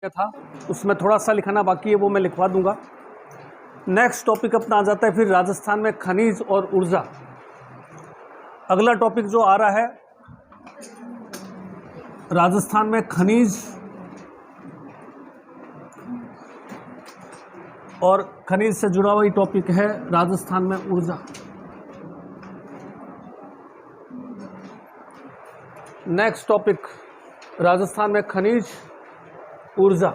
था उसमें थोड़ा सा लिखना बाकी है, वो मैं लिखवा दूंगा। नेक्स्ट टॉपिक अपना आ जाता है फिर राजस्थान में खनिज और ऊर्जा। अगला टॉपिक जो आ रहा है राजस्थान में खनिज और खनिज से जुड़ा हुआ टॉपिक है राजस्थान में ऊर्जा। नेक्स्ट टॉपिक राजस्थान में खनिज ऊर्जा।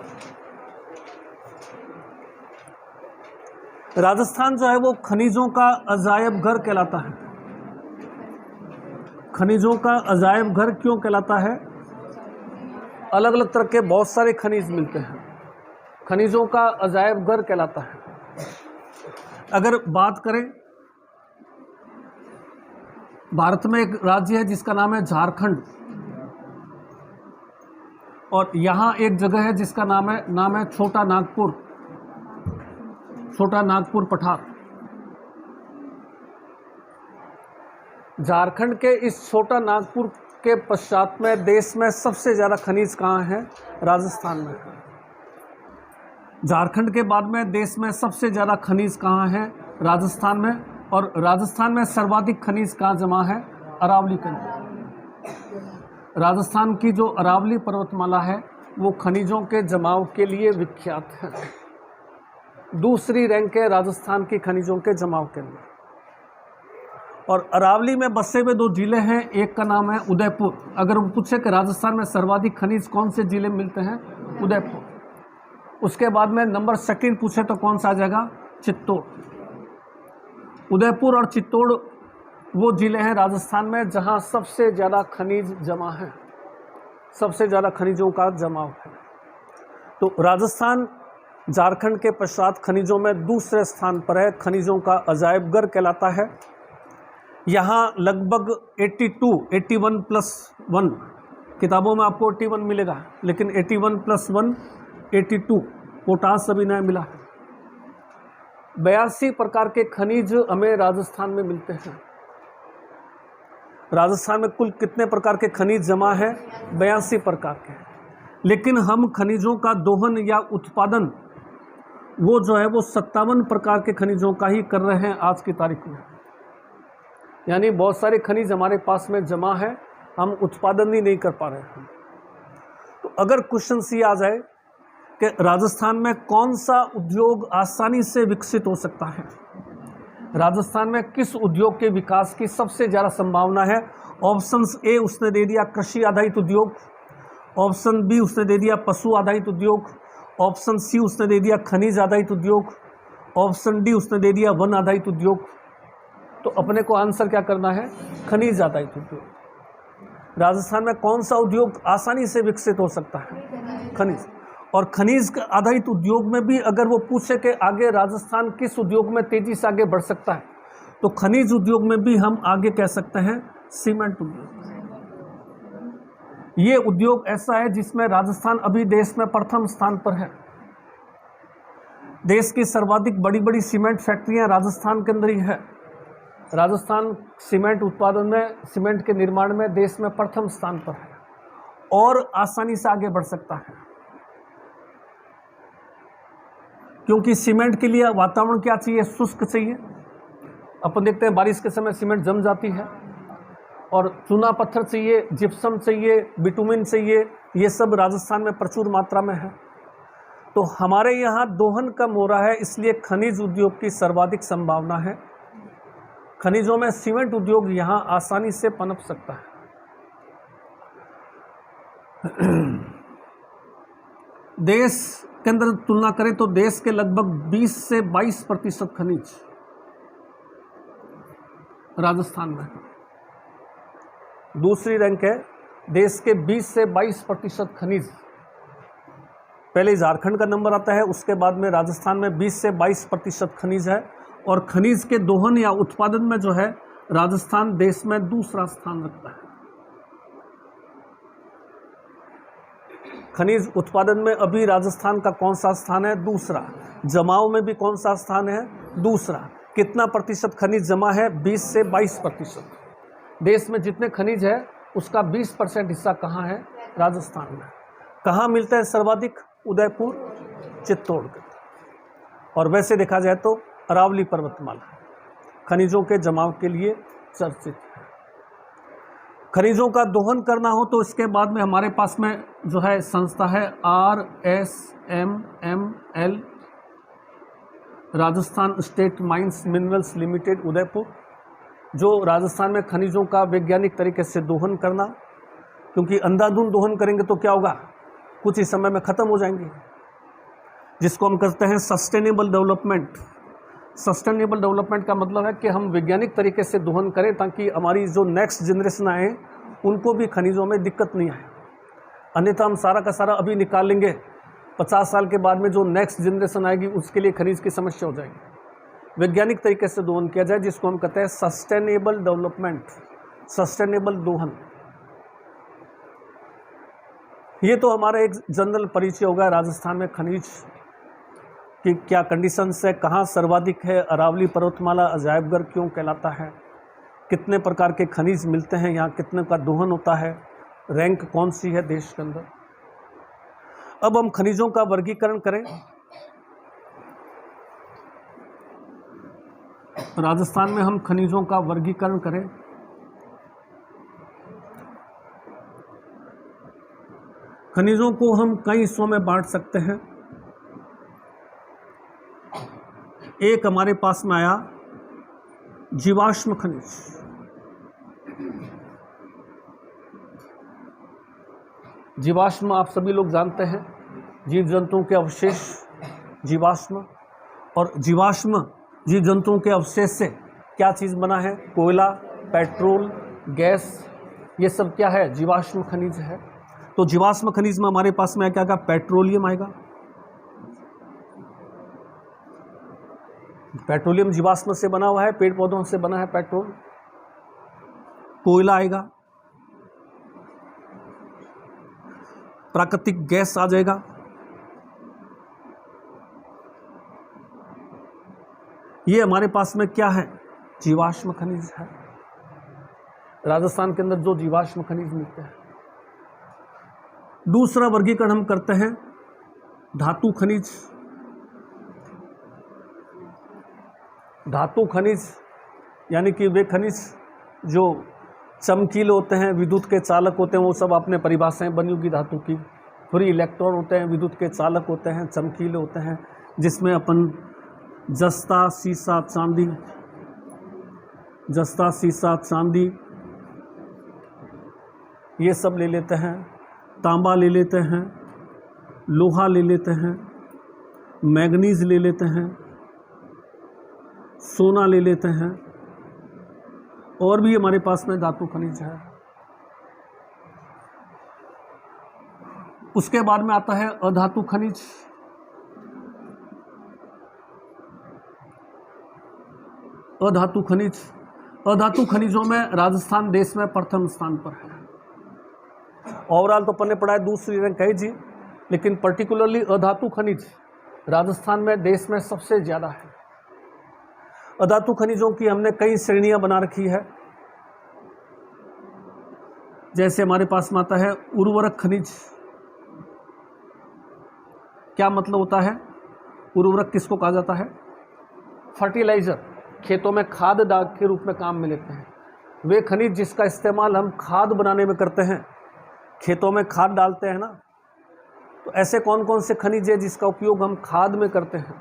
राजस्थान जो है वो खनिजों का अजायब घर कहलाता है। खनिजों का अजायब घर क्यों कहलाता है? अलग अलग तरह के बहुत सारे खनिज मिलते हैं, खनिजों का अजायब घर कहलाता है। अगर बात करें, भारत में एक राज्य है जिसका नाम है झारखंड, और यहाँ एक जगह है जिसका नाम है छोटा नागपुर, छोटा नागपुर पठार। झारखंड के इस छोटा नागपुर के पश्चात में देश में सबसे ज़्यादा खनिज कहाँ है? राजस्थान में। झारखंड के बाद में देश में सबसे ज़्यादा खनिज कहाँ है? राजस्थान में। और राजस्थान में सर्वाधिक खनिज कहाँ जमा है? अरावली के अंदर। राजस्थान की जो अरावली पर्वतमाला है वो खनिजों के जमाव के लिए विख्यात है। दूसरी रैंक है राजस्थान की खनिजों के जमाव के लिए। और अरावली में बसे हुए दो जिले हैं, एक का नाम है उदयपुर। अगर वो पूछे कि राजस्थान में सर्वाधिक खनिज कौन से जिले में मिलते हैं? उदयपुर। उसके बाद में नंबर सेकंड पूछे तो कौन सा आ जाएगा? चित्तौड़। उदयपुर और चित्तौड़ वो जिले हैं राजस्थान में जहां सबसे ज़्यादा खनिज जमा है, सबसे ज़्यादा खनिजों का जमाव है। तो राजस्थान झारखंड के पश्चात खनिजों में दूसरे स्थान पर है, खनिजों का अजायब घर कहलाता है। यहाँ लगभग 81 प्लस 1, किताबों में आपको 81 मिलेगा, लेकिन 81 प्लस 1 82 पोटास सभी नया मिला है। 82 प्रकार के खनिज हमें राजस्थान में मिलते हैं। राजस्थान में कुल कितने प्रकार के खनिज जमा है? 82 प्रकार के। लेकिन हम खनिजों का दोहन या उत्पादन वो जो है वो 57 प्रकार के खनिजों का ही कर रहे हैं आज की तारीख में। यानी बहुत सारे खनिज हमारे पास में जमा है, हम उत्पादन ही नहीं कर पा रहे हैं। तो अगर क्वेश्चन सी आ जाए कि राजस्थान में कौन सा उद्योग आसानी से विकसित हो सकता है, राजस्थान में किस उद्योग के विकास की सबसे ज़्यादा संभावना है? ऑप्शंस ए उसने दे दिया कृषि आधारित उद्योग, ऑप्शन बी उसने दे दिया पशु आधारित उद्योग, ऑप्शन सी उसने दे दिया खनिज आधारित उद्योग, ऑप्शन डी उसने दे दिया वन आधारित उद्योग। तो अपने को आंसर क्या करना है? खनिज आधारित उद्योग। राजस्थान में कौन सा उद्योग आसानी से विकसित हो सकता है? खनिज। और खनिज आधारित उद्योग में भी अगर वो पूछे कि आगे राजस्थान किस उद्योग में तेजी से आगे बढ़ सकता है, तो खनिज उद्योग में भी हम आगे कह सकते हैं सीमेंट उद्योग। ये उद्योग ऐसा है जिसमें राजस्थान अभी देश में प्रथम स्थान पर है। देश की सर्वाधिक बड़ी बड़ी सीमेंट फैक्ट्रियां राजस्थान के अंदर ही है। राजस्थान सीमेंट उत्पादन में, सीमेंट के निर्माण में देश में प्रथम स्थान पर है और आसानी से आगे बढ़ सकता है। क्योंकि सीमेंट के लिए वातावरण क्या चाहिए? शुष्क चाहिए। अपन देखते हैं बारिश के समय सीमेंट जम जाती है। और चूना पत्थर चाहिए, जिप्सम चाहिए, बिटुमिन चाहिए, ये सब राजस्थान में प्रचुर मात्रा में है। तो हमारे यहाँ दोहन कम हो रहा है, इसलिए खनिज उद्योग की सर्वाधिक संभावना है। खनिजों में सीमेंट उद्योग यहाँ आसानी से पनप सकता है। देश के अंदर तुलना करें तो देश के लगभग 20 से 22% खनिज राजस्थान में। दूसरी रैंक है देश के 20 से 22% खनिज। पहले झारखंड का नंबर आता है, उसके बाद में राजस्थान में 20 से 22% खनिज है। और खनिज के दोहन या उत्पादन में जो है राजस्थान देश में दूसरा स्थान रखता है। खनिज उत्पादन में अभी राजस्थान का कौन सा स्थान है? दूसरा। जमाव में भी कौन सा स्थान है? दूसरा। कितना प्रतिशत खनिज जमा है? 20 से 22%। देश में जितने खनिज है उसका 20% हिस्सा कहाँ है? राजस्थान में। कहाँ मिलता है सर्वाधिक? उदयपुर, चित्तौड़गढ़। और वैसे देखा जाए तो अरावली पर्वतमाला खनिजों के जमाव के लिए चर्चित है। खनिजों का दोहन करना हो तो इसके बाद में हमारे पास में जो है संस्था है RSMML, Rajasthan state mines minerals limited Udaipur, जो राजस्थान में खनिजों का वैज्ञानिक तरीके से दोहन करना, क्योंकि अंधाधुंध दोहन करेंगे तो क्या होगा, कुछ ही समय में ख़त्म हो जाएंगे, जिसको हम कहते हैं सस्टेनेबल डेवलपमेंट। सस्टेनेबल डेवलपमेंट का मतलब है कि हम वैज्ञानिक तरीके से दोहन करें ताकि हमारी जो नेक्स्ट जनरेशन आए उनको भी खनिजों में दिक्कत नहीं आए। अन्यथा हम सारा का सारा अभी निकाल लेंगे, 50 साल के बाद में जो नेक्स्ट जनरेशन आएगी उसके लिए खनिज की समस्या हो जाएगी। वैज्ञानिक तरीके से दोहन किया जाए, जिसको हम कहते हैं सस्टेनेबल डेवलपमेंट, सस्टेनेबल दोहन। ये तो हमारा एक जनरल परिचय होगा राजस्थान में खनिज कि क्या कंडीशंस है, कहाँ सर्वाधिक है, अरावली पर्वतमाला अजायबघर क्यों कहलाता है, कितने प्रकार के खनिज मिलते हैं यहाँ, कितने का दोहन होता है, रैंक कौन सी है देश के अंदर। अब हम खनिजों का वर्गीकरण करें। राजस्थान में हम खनिजों का वर्गीकरण करें खनिजों को हम कई हिस्सों में बांट सकते हैं। एक हमारे पास में आया जीवाश्म खनिज। जीवाश्म आप सभी लोग जानते हैं, जीव जंतुओं के अवशेष जीवाश्म, और जीवाश्म जीव जंतुओं के अवशेष से क्या चीज़ बना है, कोयला, पेट्रोल, गैस, ये सब क्या है, जीवाश्म खनिज है। तो जीवाश्म खनिज में हमारे पास में क्या आएगा, पेट्रोलियम आएगा। पेट्रोलियम जीवाश्म से बना हुआ है, पेड़ पौधों से बना है पेट्रोल। कोयला आएगा, प्राकृतिक गैस आ जाएगा, ये हमारे पास में क्या है, जीवाश्म खनिज है। राजस्थान के अंदर जो जीवाश्म खनिज मिलते हैं। दूसरा वर्गीकरण हम करते हैं धातु खनिज। धातु खनिज यानी कि वे खनिज जो चमकीले होते हैं, विद्युत के चालक होते हैं, वो सब आपने परिभाषाएं बनी होगी धातु की। फ्री इलेक्ट्रॉन होते हैं, विद्युत के चालक होते हैं, चमकीले होते हैं, जिसमें अपन जस्ता, सीसा, चांदी, जस्ता, सीसा, चांदी ये सब ले लेते हैं, तांबा ले लेते हैं, लोहा ले लेते हैं, मैग्नीज ले लेते हैं, सोना ले लेते हैं, और भी हमारे पास में धातु खनिज है। उसके बाद में आता है अधातु खनिज। अधातु खनिज, अधातु खनिजों में राजस्थान देश में प्रथम स्थान पर है। ओवरऑल तो पन्ने पड़ा है दूसरी रैंक है जी, लेकिन पर्टिकुलरली अधातु खनिज राजस्थान में देश में सबसे ज़्यादा है। अधातु खनिजों की हमने कई श्रेणियां बना रखी है। जैसे हमारे पास में आता है उर्वरक खनिज। क्या मतलब होता है, उर्वरक किसको कहा जाता है, फर्टिलाइजर, खेतों में खाद के रूप में काम में लेते हैं। वे खनिज जिसका इस्तेमाल हम खाद बनाने में करते हैं, खेतों में खाद डालते हैं ना, तो ऐसे कौन कौन से खनिज है जिसका उपयोग हम खाद में करते हैं,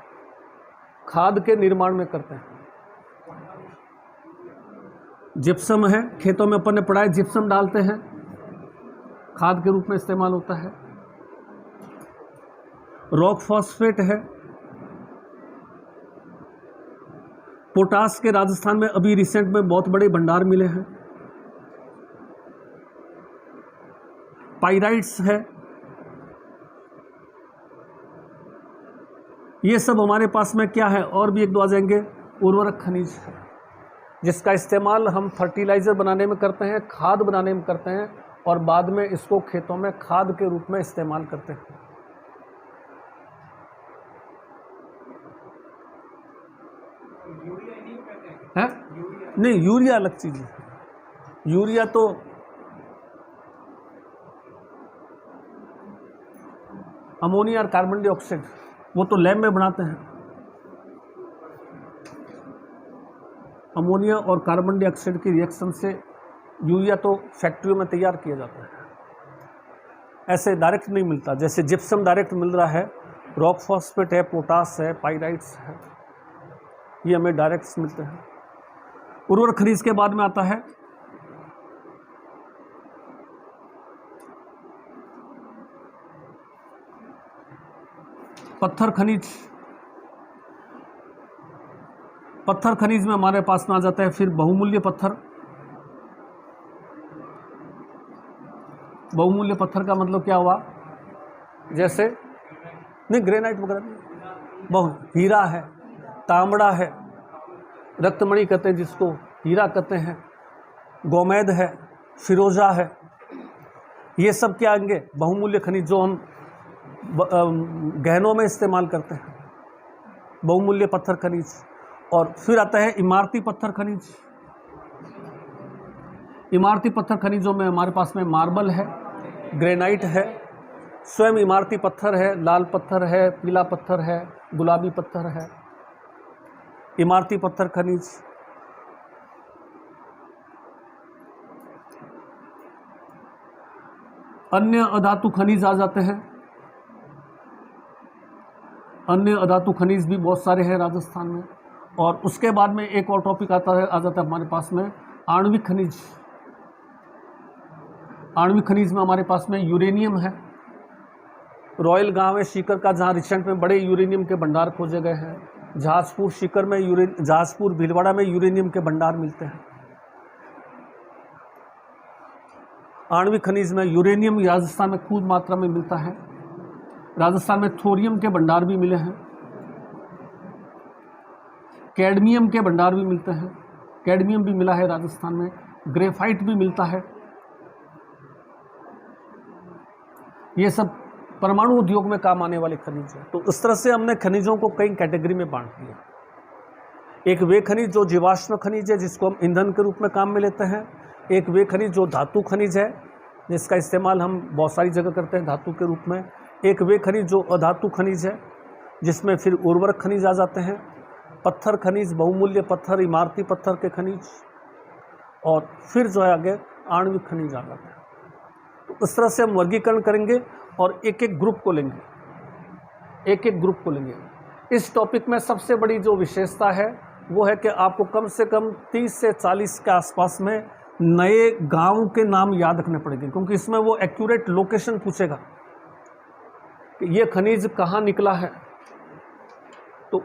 खाद के निर्माण में करते हैं। जिप्सम है, खेतों में अपन ने पढ़ा है, जिप्सम डालते हैं, खाद के रूप में इस्तेमाल होता है। रॉक फॉस्फेट है। पोटास के राजस्थान में अभी रिसेंट में बहुत बड़े भंडार मिले हैं। पाइराइट्स है। ये सब हमारे पास में क्या है, और भी एक दो आ जाएंगे, उर्वरक खनिज है, जिसका इस्तेमाल हम फर्टिलाइजर बनाने में करते हैं, खाद बनाने में करते हैं, और बाद में इसको खेतों में खाद के रूप में इस्तेमाल करते हैं। है? नहीं, यूरिया अलग चीज है। यूरिया तो अमोनिया और कार्बन डाइऑक्साइड वो तो लैब में बनाते हैं, अमोनिया और कार्बन डाइऑक्साइड की रिएक्शन से यूरिया तो फैक्ट्रियों में तैयार किया जाता है, ऐसे डायरेक्ट नहीं मिलता। जैसे जिप्सम डायरेक्ट मिल रहा है, रॉक फॉस्फेट है, पोटास है, पाइराइट्स है, ये हमें डायरेक्ट मिलते हैं। उर्वरक खनिज के बाद में आता है पत्थर खनिज। पत्थर खनिज में हमारे पास में आ जाता है फिर बहुमूल्य पत्थर। बहुमूल्य पत्थर का मतलब क्या हुआ, जैसे नहीं ग्रेनाइट वगैरह नहीं, हीरा है, तांबड़ा है, रक्तमणि कहते हैं जिसको, हीरा कहते हैं, गोमेद है, फिरोजा है, ये सब क्या आएंगे बहुमूल्य खनिज जो हम गहनों में इस्तेमाल करते हैं, बहुमूल्य पत्थर खनिज। और फिर आता है इमारती पत्थर खनिज। इमारती पत्थर खनिजों में हमारे पास में मार्बल है, ग्रेनाइट है, स्वयं इमारती पत्थर है, लाल पत्थर है, पीला पत्थर है, गुलाबी पत्थर है, इमारती पत्थर खनिज। अन्य अधातु खनिज आ जाते हैं। अन्य अधातु खनिज भी बहुत सारे हैं राजस्थान में। और उसके बाद में एक और टॉपिक आ जाता है हमारे पास में आणविक खनिज। आणविक खनिज में हमारे पास में यूरेनियम है। रॉयल गांव है सीकर का, जहां रिसेंट में बड़े यूरेनियम के भंडार खोजे गए हैं। जहाजपुर सीकर में जहाजपुर भीलवाड़ा में यूरेनियम के भंडार मिलते हैं। आणविक खनिज में यूरेनियम राजस्थान में खूब मात्रा में मिलता है। राजस्थान में थोरियम के भंडार भी मिले हैं, कैडमियम के भंडार भी मिलते हैं, कैडमियम भी मिला है राजस्थान में, ग्रेफाइट भी मिलता है। ये सब परमाणु उद्योग में काम आने वाले खनिज हैं। तो इस तरह से हमने खनिजों को कई कैटेगरी में बांट दिया। एक वे खनिज जो जीवाश्म खनिज है जिसको हम ईंधन के रूप में काम में लेते हैं। एक वे खनिज जो धातु खनिज है जिसका इस्तेमाल हम बहुत सारी जगह करते हैं धातु के रूप में। एक वे खनिज जो अधातु खनिज है जिसमें फिर उर्वरक खनिज आ जाते हैं, पत्थर खनिज, बहुमूल्य पत्थर, इमारती पत्थर के खनिज, और फिर जो है आगे आणविक खनिज आ जाते हैं। तो इस तरह से हम वर्गीकरण करेंगे और एक एक ग्रुप को लेंगे, एक एक ग्रुप को लेंगे। इस टॉपिक में सबसे बड़ी जो विशेषता है वो है कि आपको कम से कम 30 से 40 के आसपास में नए गांव के नाम याद रखने पड़ेंगे, क्योंकि इसमें वो एक्यूरेट लोकेशन पूछेगा कि ये खनिज कहाँ निकला है। तो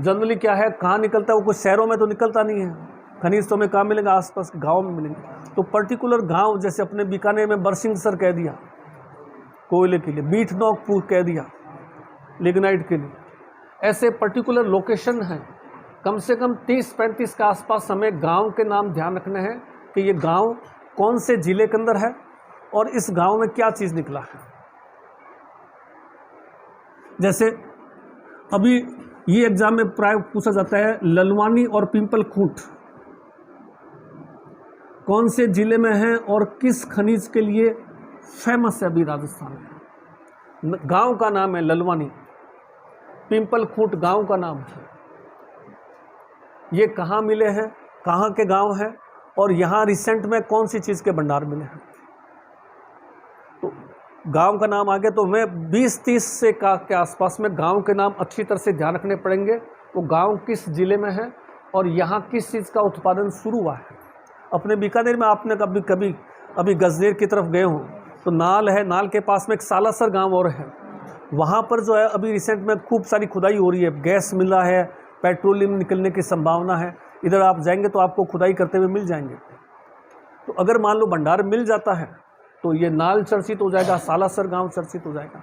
जनरली क्या है, कहाँ निकलता है, वो कुछ शहरों में तो निकलता नहीं है खनिज, तो हमें कहाँ मिलेगा, आसपास गांव में मिलेंगे। तो पर्टिकुलर गांव, जैसे अपने बीकानेर में बरसिंगसर कह दिया कोयले के लिए, मीठनौकपुर कह दिया लिग्नाइट के लिए, ऐसे पर्टिकुलर लोकेशन हैं। कम से कम 30-35 के आसपास हमें गांव के नाम ध्यान रखने हैं कि ये गांव कौन से जिले के अंदर है और इस गांव में क्या चीज़ निकला है। जैसे अभी ये एग्जाम में प्राय पूछा जाता है ललवानी और पिंपल खूंट कौन से जिले में है और किस खनिज के लिए फेमस है। अभी राजस्थान में गांव का नाम है ललवानी, पिंपल खूंट गांव का नाम है। ये कहाँ मिले हैं, कहाँ के गांव हैं, और यहाँ रिसेंट में कौन सी चीज़ के भंडार मिले हैं। तो गांव का नाम आ गया, तो हमें 20-30 से के आसपास में गांव के नाम अच्छी तरह से ध्यान रखने पड़ेंगे। वो गांव किस जिले में है और यहाँ किस चीज़ का उत्पादन शुरू हुआ है। अपने बीकानेर में आपने कभी अभी गजनेर की तरफ गए हों तो नाल है, नाल के पास में एक सालासर गांव और है। वहाँ पर जो है अभी रिसेंट में खूब सारी खुदाई हो रही है, गैस मिला है, पेट्रोलियम निकलने की संभावना है। इधर आप जाएंगे तो आपको खुदाई करते हुए मिल जाएंगे। तो अगर मान लो भंडार मिल जाता है तो ये नाल चर्चित हो जाएगा, सालासर गांव चर्चित हो जाएगा।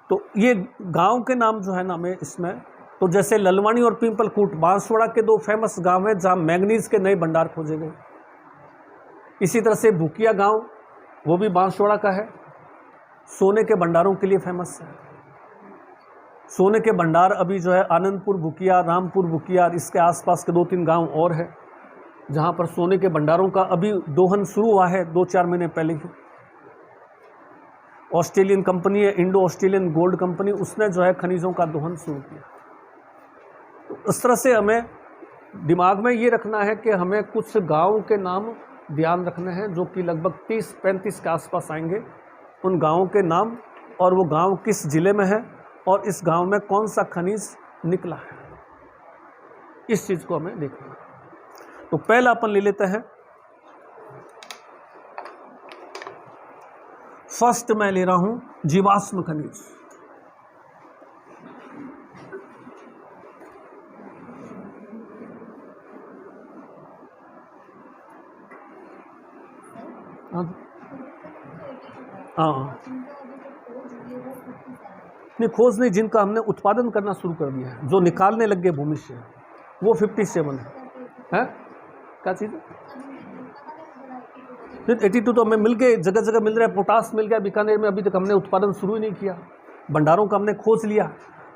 तो ये गांव के नाम जो है ना हमें इसमें, तो जैसे ललवानी और पिंपल खूंट बांसवाड़ा के 2 फेमस गांव हैं जहां मैंगनीज के नए भंडार खोजे गए। इसी तरह से भुकिया गांव, वो भी बांसवाड़ा का है, सोने के भंडारों के लिए फेमस है। सोने के भंडार अभी जो है आनंदपुर भुकिया, रामपुर भुकिया, इसके आसपास के 2-3 गांव और है जहां पर सोने के भंडारों का अभी दोहन शुरू हुआ है 2-4 महीने पहले ही। ऑस्ट्रेलियन कंपनी है इंडो ऑस्ट्रेलियन गोल्ड कंपनी, उसने जो है खनिजों का दोहन शुरू किया। तो इस तरह से हमें दिमाग में ये रखना है कि हमें कुछ गाँव के नाम ध्यान रखने हैं जो कि लगभग 30-35 के आसपास आएंगे। उन गाँवों के नाम और वो गांव किस ज़िले में है और इस गांव में कौन सा खनिज निकला है, इस चीज़ को हमें देखना है। तो पहला अपन ले लेते हैं, फर्स्ट मैं ले रहा हूं जीवाश्म खनिज। हाँ नहीं, खोज नहीं, जिनका हमने उत्पादन करना शुरू कर दिया है, जो निकालने लग गए भूमि से, वो 57 है। क्या चीज़ है? 82 तो हमें मिल गए, जगह जगह मिल रहा है। पोटास मिल गया बीकानेर में, अभी तक हमने उत्पादन शुरू ही नहीं किया। भंडारों का हमने खोज लिया,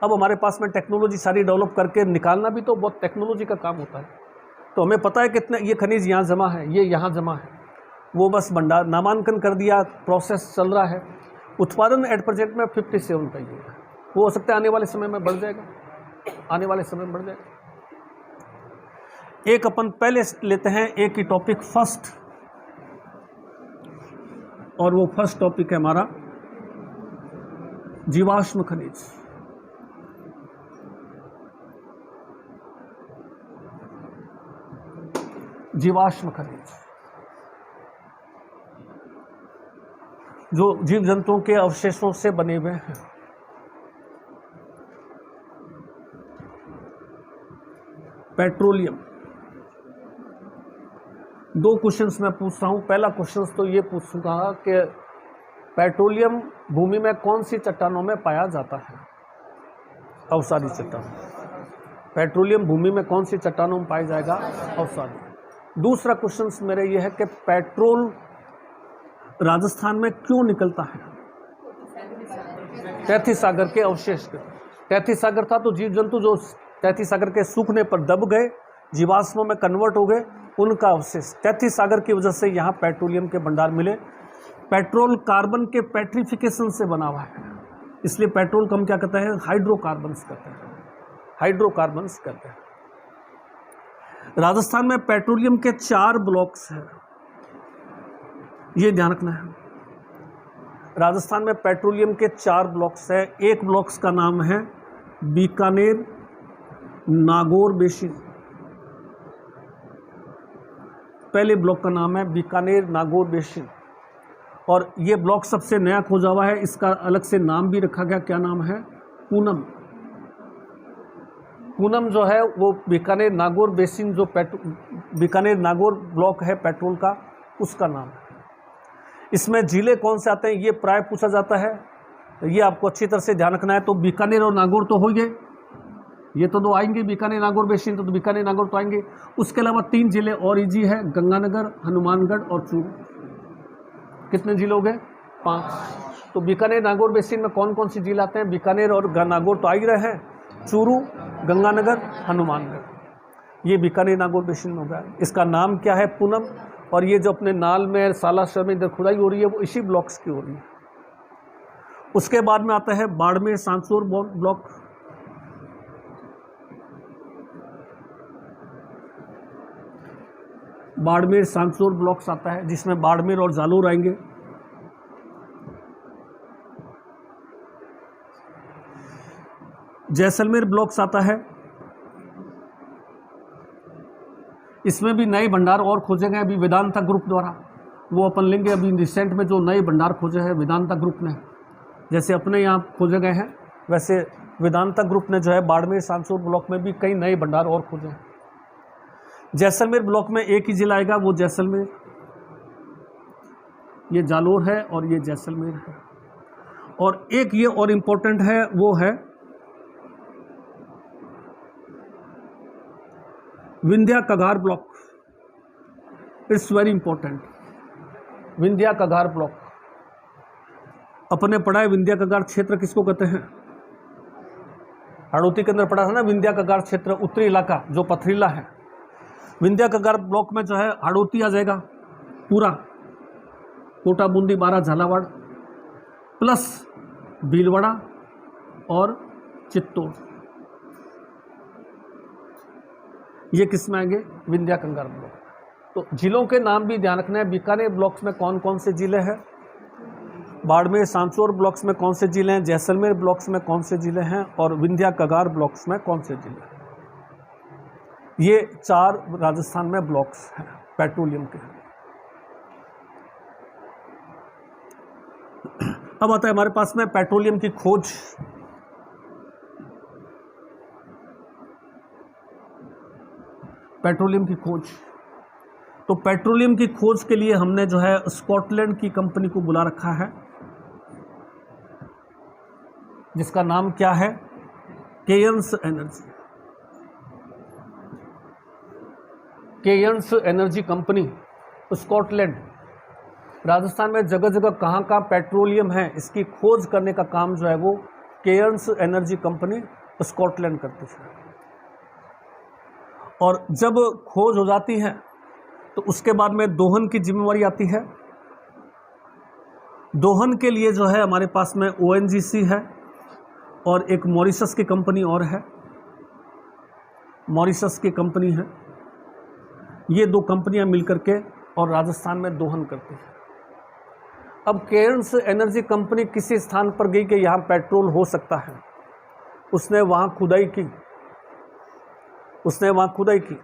अब हमारे पास में टेक्नोलॉजी सारी डेवलप करके निकालना भी तो बहुत टेक्नोलॉजी का काम होता है। तो हमें पता है कितने ये खनिज यहाँ जमा है, ये यहाँ जमा है, वो बस भंडार नामांकन कर दिया, प्रोसेस चल रहा है। उत्पादन एट प्रेजेंट में 57 का ही है। वो हो सकता है आने वाले समय में बढ़ जाएगा, आने वाले समय में बढ़ जाएगा। एक अपन पहले लेते हैं, एक ही टॉपिक फर्स्ट, और वो फर्स्ट टॉपिक है हमारा जीवाश्म खनिज। जीवाश्म खनिज जो जीव जंतुओं के अवशेषों से बने हुए हैं। पेट्रोलियम, दो क्वेश्चंस मैं पूछ रहा हूं। पहला क्वेश्चन तो ये पूछूंगा कि पेट्रोलियम भूमि में कौन सी चट्टानों में पाया जाता है? अवसादी चट्टान। पेट्रोलियम भूमि में कौन सी चट्टानों में पाया जाएगा? अवसादी। दूसरा क्वेश्चन मेरा ये है कि पेट्रोल राजस्थान में क्यों निकलता है? तैथी सागर के अवशेष। तैथी सागर था तो जीव जंतु जो तैथी सागर के सूखने पर दब गए, जीवाश्मों में कन्वर्ट हो गए, उनका अवशेष। तैथी सागर की वजह से यहाँ पेट्रोलियम के भंडार मिले। पेट्रोल कार्बन के पेट्रिफिकेशन से बना हुआ है, इसलिए पेट्रोल को हम क्या कहते हैं? हाइड्रोकार्बन्स कहते हैं। हाइड्रोकार्बन्स कहते हैं। राजस्थान में पेट्रोलियम के 4 ब्लॉक्स हैं, ये ध्यान रखना है। राजस्थान में पेट्रोलियम के 4 ब्लॉक्स हैं। एक ब्लॉक्स का नाम है बीकानेर नागौर बेसिन। पहले ब्लॉक का नाम है बीकानेर नागौर बेसिन, और ये ब्लॉक सबसे नया खोजा हुआ है। इसका अलग से नाम भी रखा गया, क्या नाम है? पूनम। पूनम जो है वो बीकानेर नागौर बेसिन, जो बीकानेर नागौर ब्लॉक है पेट्रोल का, उसका नाम है। इसमें जिले कौन से आते हैं ये प्राय पूछा जाता है, ये आपको अच्छी तरह से ध्यान रखना है। तो बीकानेर और नागौर तो हो गए, ये तो 2 आएंगे, बीकानेर नागौर बेसिन तो बीकानेर नागौर तो आएंगे। उसके अलावा 3 जिले और इजी है, गंगानगर, हनुमानगढ़ और चूरू। कितने जिले हो गए? 5। तो बीकानेर नागौर बेसिन में कौन कौन सी जिले आते हैं? बीकानेर और नागौर तो आ ही रहे हैं, चूरू, गंगानगर, हनुमानगढ़, ये बीकानेर नागौर बेसिन में हो गया। इसका नाम क्या है? पूनम। और ये जो अपने नाल में सालासर में इधर खुदाई हो रही है वो इसी ब्लॉक्स की हो रही है। उसके बाद में आता है बाड़मेर सांसौर ब्लॉक। बाड़मेर सांसौर ब्लॉक्स आता है, जिसमें बाड़मेर और जालोर आएंगे। जैसलमेर ब्लॉक्स आता है, इसमें भी नए भंडार और खोजे गए अभी वेदांता ग्रुप द्वारा, वो अपन लेंगे। अभी रिसेंट में जो नए भंडार खोजे हैं वेदांता ग्रुप ने, जैसे अपने यहाँ खोजे गए हैं वैसे वेदांता ग्रुप ने जो है बाड़मेर सांसौर ब्लॉक में भी कई नए भंडार और खोजे हैं। जैसलमेर ब्लॉक में एक ही जिला आएगा, वो जैसलमेर। ये जालोर है और ये जैसलमेर है। और एक ये और इम्पोर्टेंट है, वो है विंध्या कगार block. It's very important. Vindhya कगार ब्लॉक अपने पढ़ा है। विंध्या कगार क्षेत्र किसको कहते हैं? हाड़ौती के अंदर पढ़ा था ना, विंध्या कगार क्षेत्र, उत्तरी इलाका जो पथरीला है। विंध्या कगार ब्लॉक में जो है हाड़ौती आ जाएगा पूरा, कोटा, बूंदी, बारा, झालावाड़, प्लस भीलवाड़ा और चित्तौड़, ये किस में आएंगे? विंध्या कंगार ब्लॉक। तो जिलों के नाम भी ध्यान रखना है। बीकानेर ब्लॉक्स में कौन कौन से जिले हैं, बाड़मेर सांचौर ब्लॉक्स में कौन से जिले हैं, जैसलमेर ब्लॉक्स में कौन से जिले हैं और विंध्या कंगार ब्लॉक्स में कौन से जिले हैं। ये 4 राजस्थान में ब्लॉक्स हैं पेट्रोलियम के। अब आता है हमारे पास में पेट्रोलियम की खोज। पेट्रोलियम की खोज, तो पेट्रोलियम की खोज के लिए हमने जो है स्कॉटलैंड की कंपनी को बुला रखा है, जिसका नाम क्या है? Cairns energy. Cairns energy company, Scotland. Rajasthan में जगह जगह कहाँ का पेट्रोलियम है, इसकी खोज करने का काम जो है वो केयर्न्स एनर्जी कंपनी स्कॉटलैंड करती है। और जब खोज हो जाती है तो उसके बाद में दोहन की जिम्मेवारी आती है। दोहन के लिए जो है हमारे पास में ONGC है और एक मॉरिशस की कंपनी और है, मॉरिशस की कंपनी है। ये 2 कंपनियां मिलकर के और राजस्थान में दोहन करती हैं। अब केयर्न्स एनर्जी कंपनी किसी स्थान पर गई कि यहाँ पेट्रोल हो सकता है, उसने वहाँ खुदाई की,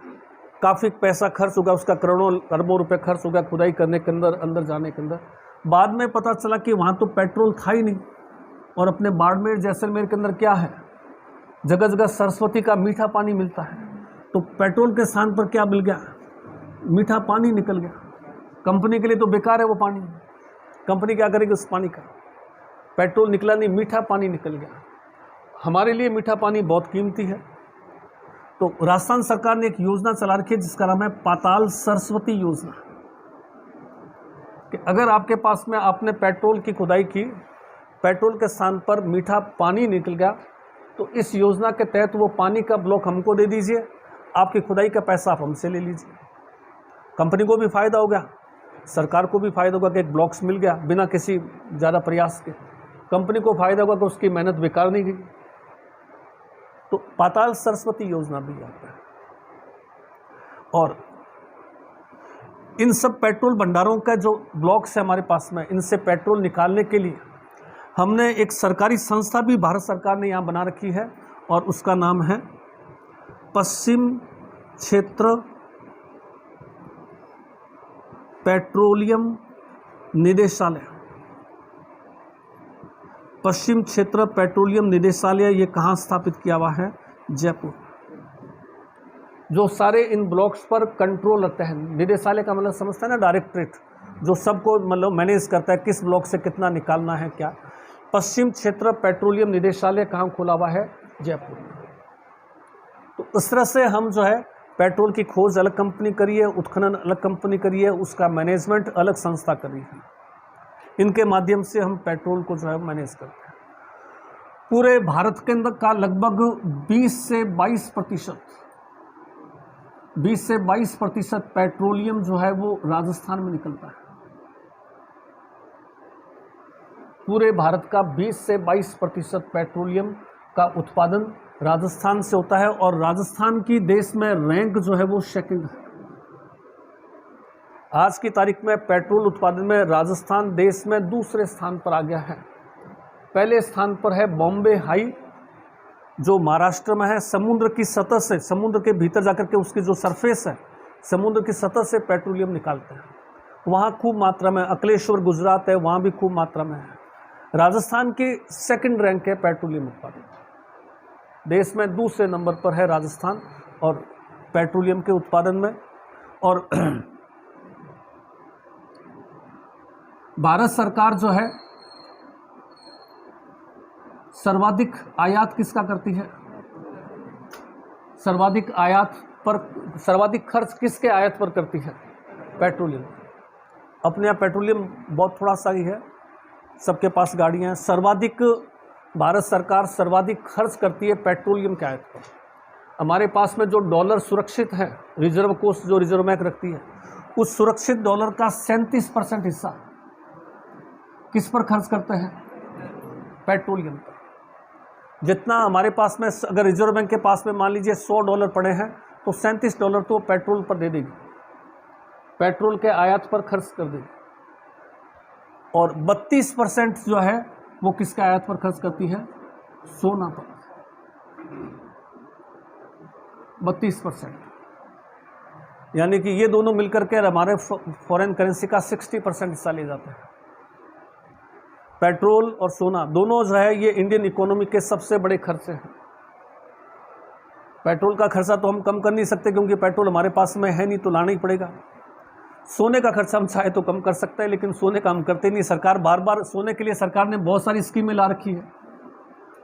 काफ़ी पैसा खर्च होगा, उसका करोड़ों अरबों रुपए खर्च होगा खुदाई करने के अंदर जाने के अंदर। बाद में पता चला कि वहाँ तो पेट्रोल था ही नहीं। और अपने बाड़मेर जैसलमेर के अंदर क्या है, जगह जगह सरस्वती का मीठा पानी मिलता है। तो पेट्रोल के स्थान पर क्या मिल गया? मीठा पानी निकल गया। कंपनी के लिए तो बेकार है वो पानी, कंपनी क्या करेगी उस पानी का? पेट्रोल निकला नहीं, मीठा पानी निकल गया। हमारे लिए मीठा पानी बहुत कीमती है। तो राजस्थान सरकार ने एक योजना चला रखी है जिसका नाम है पाताल सरस्वती योजना, कि अगर आपके पास में आपने पेट्रोल की खुदाई की, पेट्रोल के स्थान पर मीठा पानी निकल गया, तो इस योजना के तहत वो पानी का ब्लॉक हमको दे दीजिए, आपकी खुदाई का पैसा आप हमसे ले लीजिए। कंपनी को भी फ़ायदा हो गया, सरकार को भी फ़ायदा होगा कि एक ब्लॉक्स मिल गया बिना किसी ज़्यादा प्रयास के। कंपनी को फ़ायदा होगा कि उसकी मेहनत बेकार नहीं गई। तो पाताल सरस्वती योजना भी आता है। और इन सब पेट्रोल भंडारों का जो ब्लॉक्स है हमारे पास में, इनसे पेट्रोल निकालने के लिए हमने एक सरकारी संस्था भी भारत सरकार ने यहाँ बना रखी है और उसका नाम है पश्चिम क्षेत्र पेट्रोलियम निदेशालय। पश्चिम क्षेत्र पेट्रोलियम निदेशालय ये कहाँ स्थापित किया हुआ है? जयपुर। जो सारे इन ब्लॉक्स पर कंट्रोल रखता है, निदेशालय का मतलब समझता है ना, डायरेक्टरेट, जो सबको मतलब मैनेज करता है किस ब्लॉक से कितना निकालना है क्या। पश्चिम क्षेत्र पेट्रोलियम निदेशालय कहाँ खोला हुआ है? जयपुर। तो इस तरह से हम जो है पेट्रोल की खोज अलग कंपनी करिए, उत्खनन अलग कंपनी करिए, उसका मैनेजमेंट अलग संस्था करिए। इनके माध्यम से हम पेट्रोल को जो है मैनेज करते हैं। पूरे भारत के अंदर का लगभग 20 से 22% पेट्रोलियम जो है वो राजस्थान में निकलता है। पूरे भारत का 20 से 22% पेट्रोलियम का उत्पादन राजस्थान से होता है और राजस्थान की देश में रैंक जो है वो सेकंड है। आज की तारीख में पेट्रोल उत्पादन में राजस्थान देश में दूसरे स्थान पर आ गया है। पहले स्थान पर है बॉम्बे हाई, जो महाराष्ट्र में है। समुद्र की सतह से, समुद्र के भीतर जाकर के उसकी जो सरफेस है, समुद्र की सतह से पेट्रोलियम निकालते हैं, वहाँ खूब मात्रा में। अकलेश्वर गुजरात है, वहाँ भी खूब मात्रा में है। राजस्थान की सेकंड रैंक है पेट्रोलियम उत्पादन, देश में दूसरे नंबर पर है राजस्थान और पेट्रोलियम के उत्पादन में। और भारत सरकार जो है सर्वाधिक आयात किसका करती है? सर्वाधिक आयात पर, सर्वाधिक खर्च किसके आयात पर करती है? पेट्रोलियम। अपने यहाँ पेट्रोलियम बहुत थोड़ा सा ही है, सबके पास गाड़ियाँ हैं। सर्वाधिक भारत सरकार सर्वाधिक खर्च करती है पेट्रोलियम के आयात पर। हमारे पास में जो डॉलर सुरक्षित है, रिजर्व कोस्ट जो रिजर्व बैंक रखती है, उस सुरक्षित डॉलर का 37% हिस्सा किस पर खर्च करते हैं? पेट्रोलियम पर। जितना हमारे पास में, अगर रिजर्व बैंक के पास में मान लीजिए $100 पड़े हैं तो $37 तो पेट्रोल पर दे देगी, पेट्रोल के आयात पर खर्च कर देगी। और 32% जो है वो किसके आयात पर खर्च करती है? सोना पर 32%। यानी कि ये दोनों मिलकर के हमारे फॉरेन करेंसी का 60% हिस्सा ले जाते हैं। पेट्रोल और सोना दोनों जो है ये इंडियन इकोनॉमी के सबसे बड़े खर्चे हैं। पेट्रोल का खर्चा तो हम कम कर नहीं सकते क्योंकि पेट्रोल हमारे पास में है नहीं, तो लाना ही पड़ेगा। सोने का खर्चा हम चाहे तो कम कर सकते हैं, लेकिन सोने का हम करते नहीं। सरकार बार बार सोने के लिए सरकार ने बहुत सारी स्कीमें ला रखी है।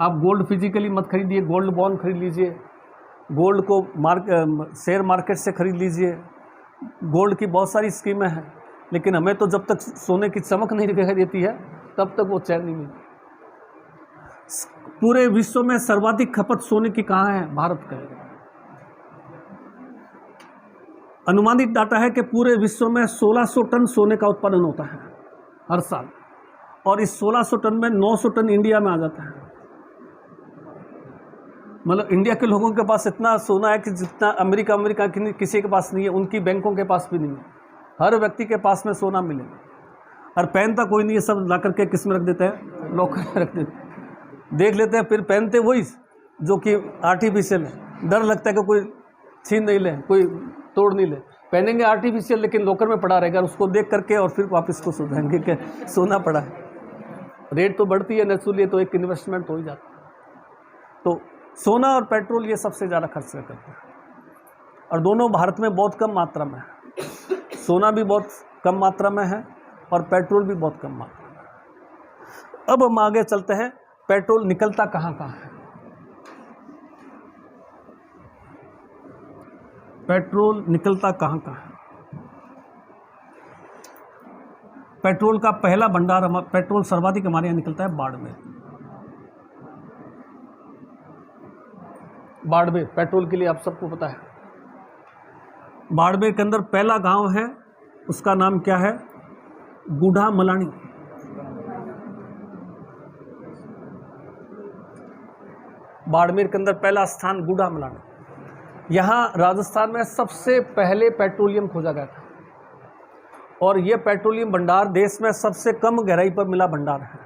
आप गोल्ड फिजिकली मत खरीदिए, गोल्ड बॉन्ड खरीद लीजिए, गोल्ड को शेयर मार्केट से खरीद लीजिए। गोल्ड की बहुत सारी स्कीमें हैं, लेकिन हमें तो जब तक सोने की चमक नहीं दिखाई देती है तब तक वो चैन नहीं मिलती। पूरे विश्व में सर्वाधिक खपत सोने की कहाँ है? भारत का। अनुमानित डाटा है कि पूरे विश्व में 1600 टन सोने का उत्पादन होता है हर साल, और इस 1600 टन में 900 टन इंडिया में आ जाता है। मतलब इंडिया के लोगों के पास इतना सोना है कि जितना अमेरिका की किसी के पास नहीं है, उनकी बैंकों के पास भी नहीं है। हर व्यक्ति के पास में सोना मिलेगा, और पहनता कोई नहीं है, सब ला करके किस में रख देते हैं? लॉकर में रख देते हैं। देख लेते हैं, फिर पहनते वही जो कि आर्टिफिशियल है। डर लगता है कि कोई छीन नहीं ले, कोई तोड़ नहीं ले। पहनेंगे आर्टिफिशियल, लेकिन लॉकर में पड़ा रहेगा, उसको देख करके और फिर वापस को सुधारेंगे कि सोना पड़ा है। रेट तो बढ़ती है नेचुरली, तो एक इन्वेस्टमेंट हो ही जाता है। तो सोना और पेट्रोल ये सबसे ज़्यादा खर्च करते हैं, और दोनों भारत में बहुत कम मात्रा में है। सोना भी बहुत कम मात्रा में है और पेट्रोल भी बहुत कम मात्रा में है। अब हम आगे चलते हैं, पेट्रोल निकलता कहाँ कहाँ है? पेट्रोल निकलता कहाँ कहाँ है? पेट्रोल का पहला भंडार, पेट्रोल सर्वाधिक हमारे यहाँ निकलता है बाड़मेर। बाड़मेर पेट्रोल के लिए आप सबको पता है। बाड़मेर के अंदर पहला गांव है, उसका नाम क्या है? बूढ़ा मलानी। बाड़मेर के अंदर पहला स्थान बूढ़ा मलानी। यहाँ राजस्थान में सबसे पहले पेट्रोलियम खोजा गया था, और ये पेट्रोलियम भंडार देश में सबसे कम गहराई पर मिला भंडार है।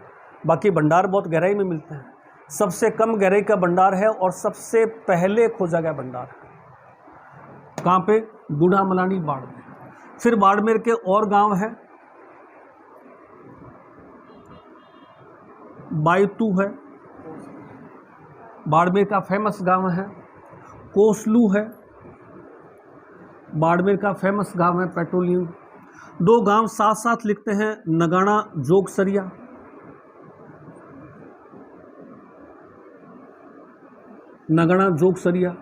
बाकी भंडार बहुत गहराई में मिलते हैं, सबसे कम गहराई का भंडार है और सबसे पहले खोजा गया भंडार है। कहाँ पे? बूढ़ा मलानी, बाड़मेर। फिर बाड़मेर के और गांव है, बायतू है, बाड़मेर का फेमस गांव है। कोसलू है, बाड़मेर का फेमस गांव है पेट्रोलियम। दो गांव साथ साथ लिखते हैं, नगाना जोगसरिया। नगाना जोगसरिया,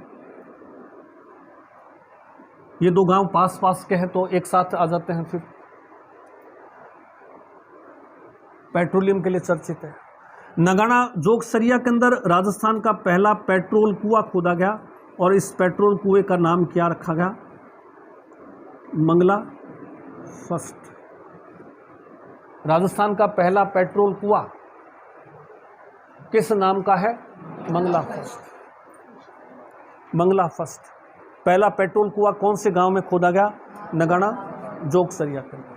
ये दो गांव पास पास के हैं तो एक साथ आ जाते हैं। फिर पेट्रोलियम के लिए चर्चित है। नगाना जोगसरिया के अंदर राजस्थान का पहला पेट्रोल कुआं खोदा गया, और इस पेट्रोल कुएं का नाम क्या रखा गया? मंगला फर्स्ट। राजस्थान का पहला पेट्रोल कुआं किस नाम का है? मंगला फर्स्ट। मंगला फर्स्ट पहला पेट्रोल कुआं कौन से गांव में खोदा गया? नगाना जोगसरिया के अंदर,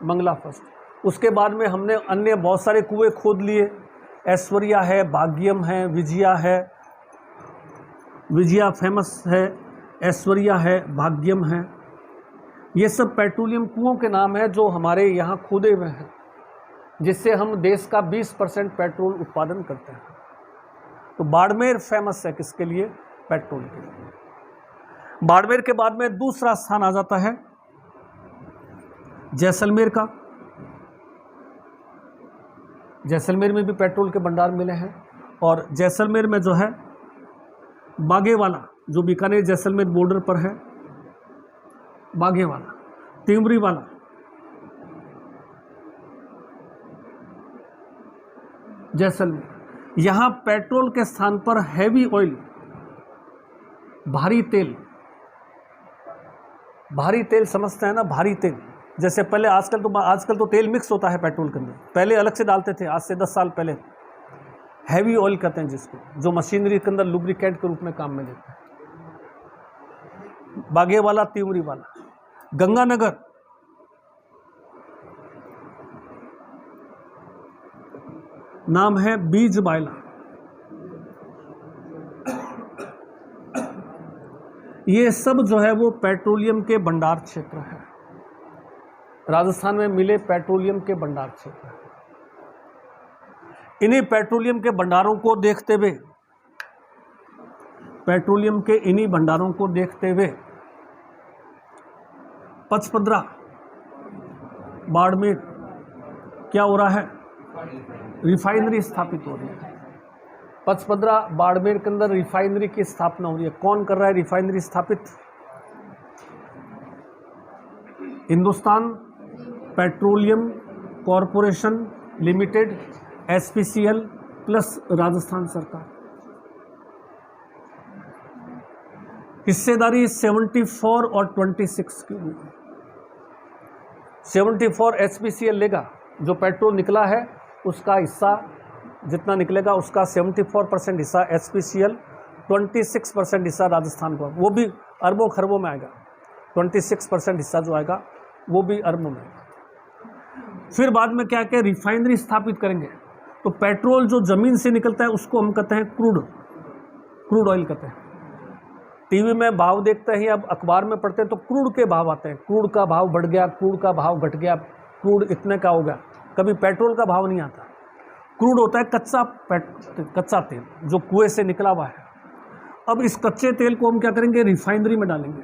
मंगला फर्स्ट। उसके बाद में हमने अन्य बहुत सारे कुएं खोद लिए। ऐश्वर्या है, भाग्यम है, विजया है। विजया फेमस है, ऐश्वर्या है, भाग्यम है। ये सब पेट्रोलियम कुओं के नाम है जो हमारे यहाँ खोदे हुए हैं, जिससे हम देश का 20% पेट्रोल उत्पादन करते हैं। तो बाड़मेर फेमस है किसके लिए? पेट्रोल के लिए। बाड़मेर के बाद में दूसरा स्थान आ जाता है जैसलमेर का। जैसलमेर में भी पेट्रोल के भंडार मिले हैं, और जैसलमेर में जो है बागेवाला, जो बीकानेर जैसलमेर बॉर्डर पर है, बागेवाला, तिमरीवाला, जैसलमेर। यहाँ पेट्रोल के स्थान पर हैवी ऑयल, भारी तेल, भारी तेल समझते हैं ना, भारी तेल, जैसे पहले, आजकल तो तेल मिक्स होता है पेट्रोल के अंदर, पहले अलग से डालते थे, आज से 10 साल पहले हैवी ऑयल कहते हैं जिसको, जो मशीनरी के अंदर लुब्रिकेंट के रूप में काम में लेते हैं। बागेवाला, तिवरी वाला, गंगानगर, नाम है बीज बायला। ये सब जो है वो पेट्रोलियम के भंडार क्षेत्र है, राजस्थान में मिले पेट्रोलियम के भंडार क्षेत्र है। इन्हीं पेट्रोलियम के भंडारों को देखते हुए, पेट्रोलियम के इन्हीं भंडारों को देखते हुए पचपदरा, बाड़मेर क्या हो रहा है, रिफाइनरी स्थापित हो रही है। पचपदरा, बाड़मेर के अंदर रिफाइनरी की स्थापना हो रही है। कौन कर रहा है रिफाइनरी स्थापित? Hindustan petroleum corporation limited, SPCL plus Rajasthan सरकार। हिस्सेदारी 74 और 26 की हुई। 74 SPCL लेगा, जो पेट्रोल निकला है उसका हिस्सा जितना निकलेगा उसका 74% हिस्सा SPCL, 26% हिस्सा राजस्थान को, वो भी अरबों खरबों में आएगा। 26% हिस्सा जो आएगा वो भी अरबों में आएगा। फिर बाद में क्या क्या रिफाइनरी स्थापित करेंगे, तो पेट्रोल जो ज़मीन से निकलता है उसको हम कहते हैं क्रूड ऑयल कहते हैं। टीवी में भाव देखते हैं, अब अखबार में पढ़ते हैं तो क्रूड के भाव आते हैं, क्रूड का भाव बढ़ गया, क्रूड का भाव घट गया, क्रूड इतने का हो गया, कभी पेट्रोल का भाव नहीं आता। क्रूड होता है कच्चा तेल जो कुएं से निकला हुआ है। अब इस कच्चे तेल को हम क्या करेंगे, रिफाइनरी में डालेंगे,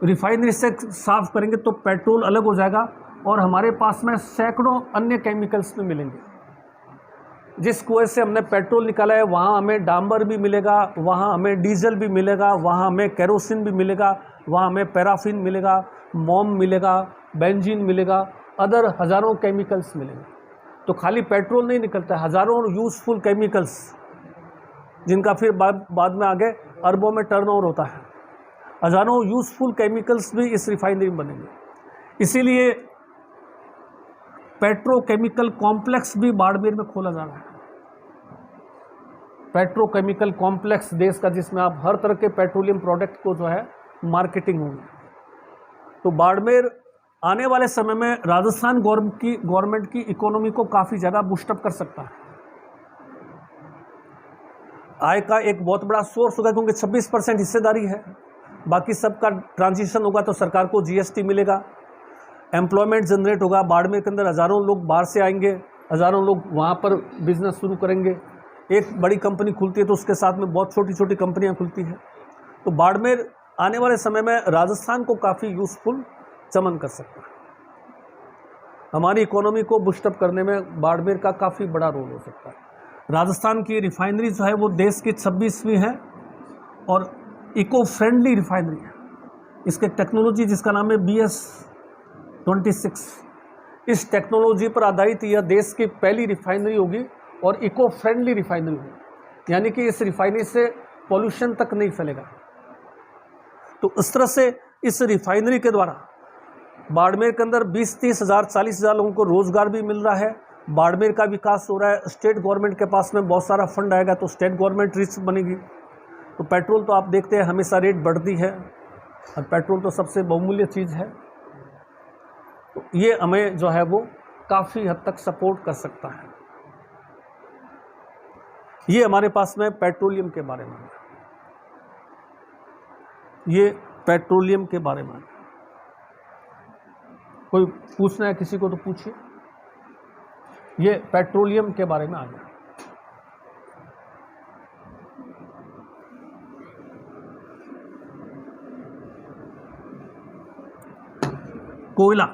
रिफाइनरी से साफ करेंगे तो पेट्रोल अलग हो जाएगा और हमारे पास में सैकड़ों अन्य केमिकल्स भी मिलेंगे। जिस कुएं से हमने पेट्रोल निकाला है वहाँ हमें डांबर भी मिलेगा, वहाँ हमें डीजल भी मिलेगा, वहाँ हमें केरोसिन भी मिलेगा, वहाँ हमें पैराफिन मिलेगा, मोम मिलेगा, बेंजीन मिलेगा, अदर हज़ारों केमिकल्स मिलेंगे। तो खाली पेट्रोल नहीं निकलता है, हज़ारों यूज़फुल केमिकल्स जिनका फिर बाद में आगे अरबों में टर्नओवर होता है। हज़ारों यूज़फुल केमिकल्स भी इस रिफाइनरी में बनेंगे। इसीलिए पेट्रोकेमिकल कॉम्प्लेक्स भी बाड़मेर में खोला जा रहा है। पेट्रोकेमिकल कॉम्प्लेक्स देश का, जिसमें आप हर तरह के पेट्रोलियम प्रोडक्ट को जो है मार्केटिंग होगी। तो बाड़मेर आने वाले समय में राजस्थान गवर्नमेंट की इकोनॉमी को काफ़ी ज़्यादा बूस्टअप कर सकता है। आय का एक बहुत बड़ा सोर्स होगा, क्योंकि 26% हिस्सेदारी है, बाकी सबका ट्रांजिशन होगा तो सरकार को GST मिलेगा, एम्प्लॉयमेंट जनरेट होगा। बाड़मेर के अंदर हज़ारों लोग बाहर से आएंगे, हज़ारों लोग वहाँ पर बिजनेस शुरू करेंगे। एक बड़ी कंपनी खुलती है तो उसके साथ में बहुत छोटी छोटी कंपनियाँ खुलती हैं। तो बाड़मेर आने वाले समय में राजस्थान को काफ़ी यूज़फुल चमन कर सकता है। हमारी इकोनॉमी को बूस्टअप करने में बाड़मेर का काफ़ी बड़ा रोल हो सकता है। राजस्थान की रिफाइनरी जो है वो देश की 26वीं है और इको फ्रेंडली रिफाइनरी है। इसके टेक्नोलॉजी जिसका नाम है BS-26, इस टेक्नोलॉजी पर आधारित यह देश की पहली रिफाइनरी होगी और इको फ्रेंडली रिफाइनरी होगी, यानी कि इस रिफाइनरी से पॉल्यूशन तक नहीं फैलेगा। तो इस तरह से इस रिफाइनरी के द्वारा बाड़मेर के अंदर 20-30 हज़ार 40 हज़ार लोगों को रोज़गार भी मिल रहा है। बाड़मेर का विकास हो रहा है। स्टेट गवर्नमेंट के पास में बहुत सारा फंड आएगा तो स्टेट गवर्नमेंट रिच बनेगी। तो पेट्रोल तो आप देखते हैं हमेशा रेट बढ़ती है और पेट्रोल तो सबसे बहुमूल्य चीज़ है। तो ये हमें जो है वो काफ़ी हद तक सपोर्ट कर सकता है। ये हमारे पास में पेट्रोलियम के बारे में, ये पेट्रोलियम के बारे में। कोई पूछना है किसी को तो पूछिए। ये पेट्रोलियम के बारे में आ गया। कोयला,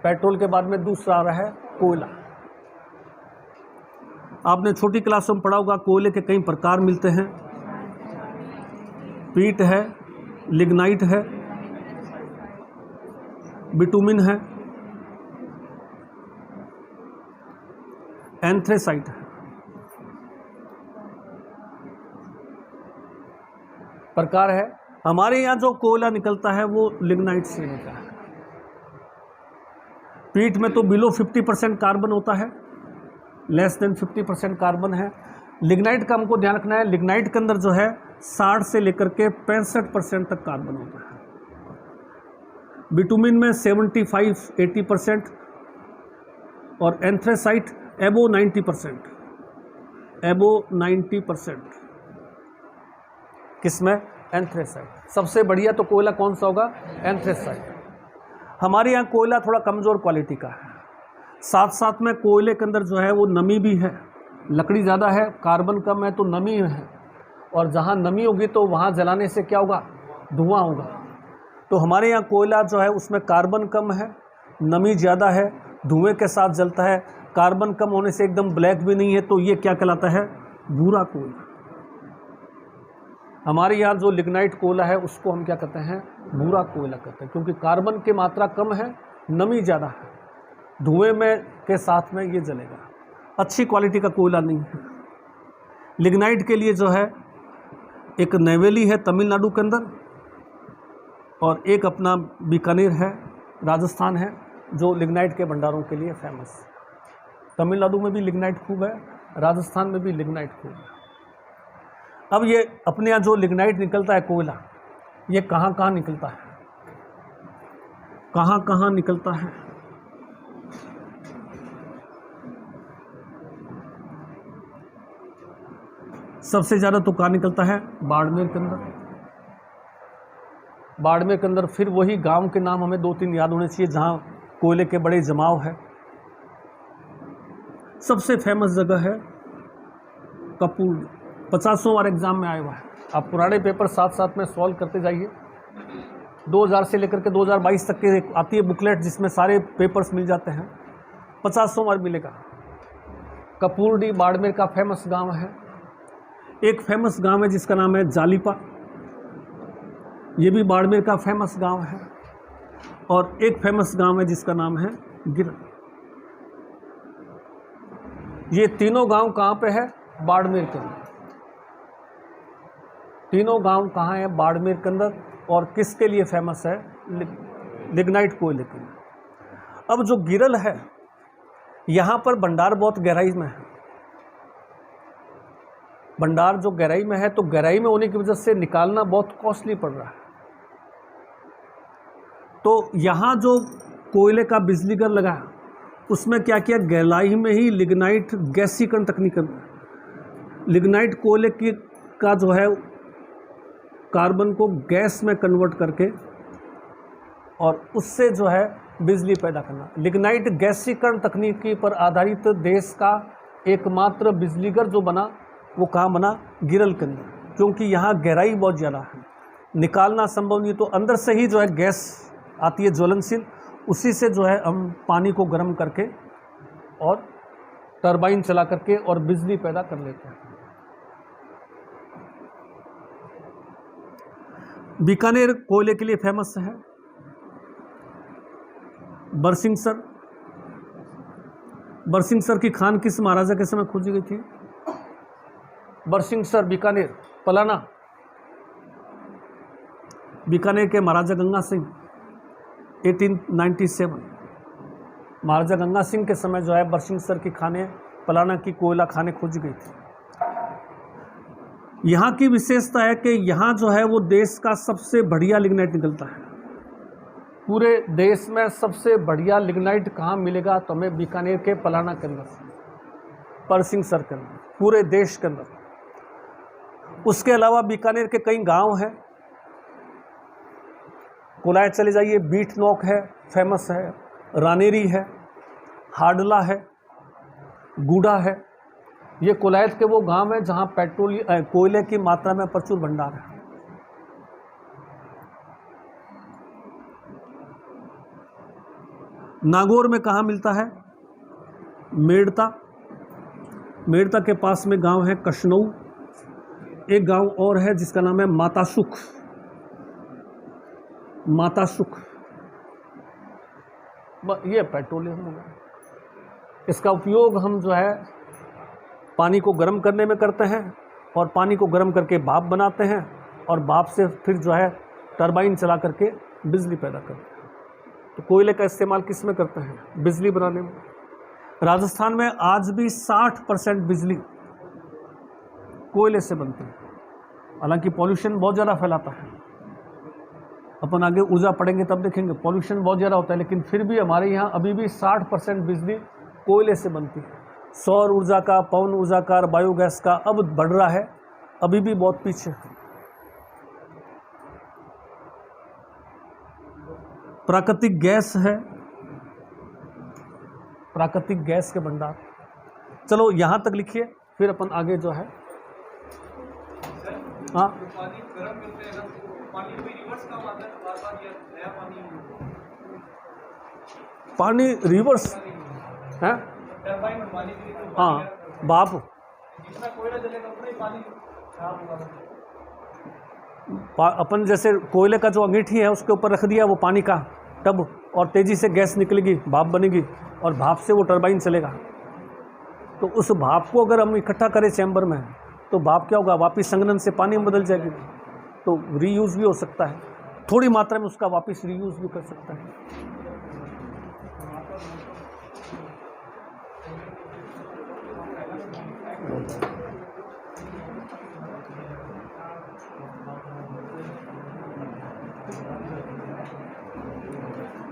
पेट्रोल के बाद में दूसरा आ रहा है कोयला। आपने छोटी क्लासों में पढ़ा होगा कोयले के कई प्रकार मिलते हैं। पीट है, लिग्नाइट है, बिटुमिन है, एंथ्रेसाइट है। प्रकार है। हमारे यहाँ जो कोयला निकलता है वो लिग्नाइट से निकलता है। पीट में तो बिलो 50% कार्बन होता है, लेस देन 50% कार्बन है। लिग्नाइट का हमको ध्यान रखना है, लिग्नाइट के अंदर जो है 60 से लेकर के 65% तक कार्बन होता है। बिटुमिन में 75-80% और एंथ्रेसाइट एबो 90%, एबो 90%। किसमें? एंथ्रेसाइट। सबसे बढ़िया तो कोयला कौन सा होगा? एंथ्रेसाइट। हमारे यहाँ कोयला थोड़ा कमज़ोर क्वालिटी का है, साथ साथ में कोयले के अंदर जो है वो नमी भी है, लकड़ी ज़्यादा है, कार्बन कम है तो नमी है, और जहाँ नमी होगी तो वहाँ जलाने से क्या होगा? धुआं होगा। तो हमारे यहाँ कोयला जो है उसमें कार्बन कम है, नमी ज़्यादा है, धुएं के साथ जलता है, कार्बन कम होने से एकदम ब्लैक भी नहीं है, तो ये क्या कहलाता है? भूरा कोयला। हमारे यहाँ जो लिग्नाइट कोयला है उसको हम क्या कहते हैं? भूरा कोयला कहते हैं, क्योंकि कार्बन की मात्रा कम है, नमी ज़्यादा है, धुएं में के साथ में ये जलेगा। अच्छी क्वालिटी का कोयला नहीं है। लिग्नाइट के लिए जो है एक नेवेली है तमिलनाडु के अंदर, और एक अपना बीकानेर है, राजस्थान है, जो लिग्नाइट के भंडारों के लिए फेमस है। तमिलनाडु में भी लिग्नाइट खूब है, राजस्थान में भी लिग्नाइट खूब है। अब ये अपने यहाँ जो लिग्नाइट निकलता है कोयला, ये कहाँ कहाँ निकलता है? कहाँ कहाँ निकलता है? सबसे ज़्यादा तो कहाँ निकलता है? बाड़मेर के अंदर। बाड़मेर के अंदर फिर वही गांव के नाम हमें 2-3 याद होने चाहिए जहाँ कोयले के बड़े जमाव है। सबसे फेमस जगह है कपूर। 50 बार एग्जाम में आया हुआ है। आप पुराने पेपर साथ साथ में सॉल्व करते जाइए। 2000 से लेकर के 2022 तक के आती है बुकलेट, जिसमें सारे पेपर्स मिल जाते हैं। 50 बार मिलेगा। कपूरडी बाड़मेर का फेमस गांव है। एक फेमस गांव है जिसका नाम है जालीपा, ये भी बाड़मेर का फेमस गांव है। और एक फेमस गांव है जिसका नाम है गिरल। ये तीनों गांव कहाँ पे है? बाड़मेर के अंदर। तीनों गांव कहाँ है? बाड़मेर के अंदर। और किसके लिए फेमस है? लिग्नाइट कोयले के लिए। अब जो गिरल है, यहाँ पर भंडार बहुत गहराई में है। भंडार जो गहराई में है, तो गहराई में होने की वजह से निकालना बहुत कॉस्टली पड़ रहा है। तो यहाँ जो कोयले का बिजली घर लगा, उसमें क्या किया? गहराई में ही लिग्नाइट गैसीकरण तकनीक, लिग्नाइट कोयले की का जो है कार्बन को गैस में कन्वर्ट करके और उससे जो है बिजली पैदा करना। लिग्नाइट गैसीकरण तकनीकी पर आधारित देश का एकमात्र बिजलीघर जो बना, वो कहाँ बना? गिरल के अंदर, क्योंकि यहाँ गहराई बहुत ज़्यादा है, निकालना संभव नहीं। तो अंदर से ही जो है गैस आती है ज्वलनशील, उसी से जो है हम पानी को गर्म करके और टरबाइन चला करके और बिजली पैदा कर लेते हैं। बीकानेर कोयले के लिए फेमस है। बरसिंगसर, बरसिंगसर की खान किस महाराजा के समय खोजी गई थी? बरसिंगसर बीकानेर, पलाना, बीकानेर के महाराजा गंगा सिंह 1897। महाराजा गंगा सिंह के समय जो है बरसिंगसर की खाने, पलाना की कोयला खाने खोजी गई थी। यहाँ की विशेषता है कि यहाँ जो है वो देश का सबसे बढ़िया लिग्नाइट निकलता है। पूरे देश में सबसे बढ़िया लिग्नाइट कहाँ मिलेगा? तो हमें बीकानेर के पलाना के अंदर, बरसिंगसर के अंदर, पूरे देश के अंदर। उसके अलावा बीकानेर के कई गांव हैं। कोलाय चले जाइए, बीट नोक है, फेमस है, रानेरी है, हाडला है, गूढ़ा है। ये कोलायत के वो गांव हैं जहां कोयले की मात्रा में प्रचुर भंडार है। नागौर में कहाँ मिलता है? मेड़ता, मेड़ता के पास में गांव है कशनऊ। एक गांव और है जिसका नाम है मातासुख, मातासुख। ये पेट्रोलियम होगा। इसका उपयोग हम जो है पानी को गर्म करने में करते हैं, और पानी को गर्म करके भाप बनाते हैं और भाप से फिर जो है टरबाइन चला करके बिजली पैदा करते हैं। तो कोयले का इस्तेमाल किस में करते हैं? बिजली बनाने में। राजस्थान में आज भी 60% बिजली कोयले से बनती है। हालांकि पॉल्यूशन बहुत ज़्यादा फैलाता है, अपन आगे ऊर्जा पढ़ेंगे तब देखेंगे पॉल्यूशन बहुत ज़्यादा होता है, लेकिन फिर भी हमारे यहाँ अभी भी 60% बिजली कोयले से बनती है। सौर ऊर्जा का, पवन ऊर्जा का, बायोगैस का अब बढ़ रहा है, अभी भी बहुत पीछे है। प्राकृतिक गैस है, प्राकृतिक गैस के भंडार। चलो यहाँ तक लिखिए, फिर अपन आगे जो है हाँ पानी रिवर्स है, हाँ भाप अपन जैसे कोयले का जो अंगीठी है उसके ऊपर रख दिया वो पानी का टब, और तेजी से गैस निकलेगी, भाप बनेगी, और भाप से वो टरबाइन चलेगा। तो उस भाप को अगर हम इकट्ठा करें चैम्बर में, तो भाप क्या होगा, वापस संघनन से पानी में बदल जाएगी। तो रीयूज़ भी हो सकता है, थोड़ी मात्रा में उसका वापस रीयूज़ भी कर सकता है।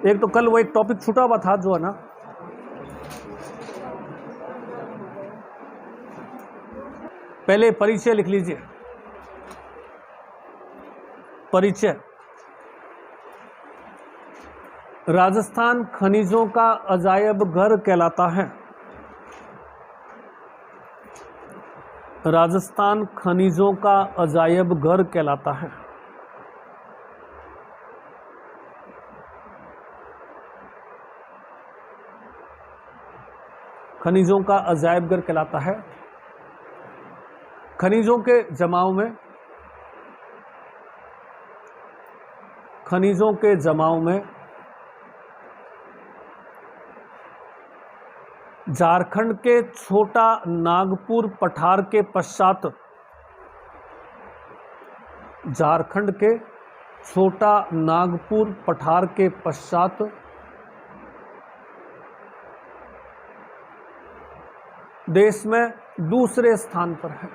एक तो कल वो एक टॉपिक छूटा हुआ था जो है ना, पहले परिचय लिख लीजिए। परिचय, राजस्थान खनिजों का अजायब घर कहलाता है। राजस्थान खनिजों का अजायब घर कहलाता है। खनिजों का अजायब घर कहलाता है। खनिजों के जमाव में, खनिजों के जमाव में झारखंड के छोटा नागपुर पठार के पश्चात, झारखंड के छोटा नागपुर पठार के पश्चात देश में दूसरे स्थान पर है।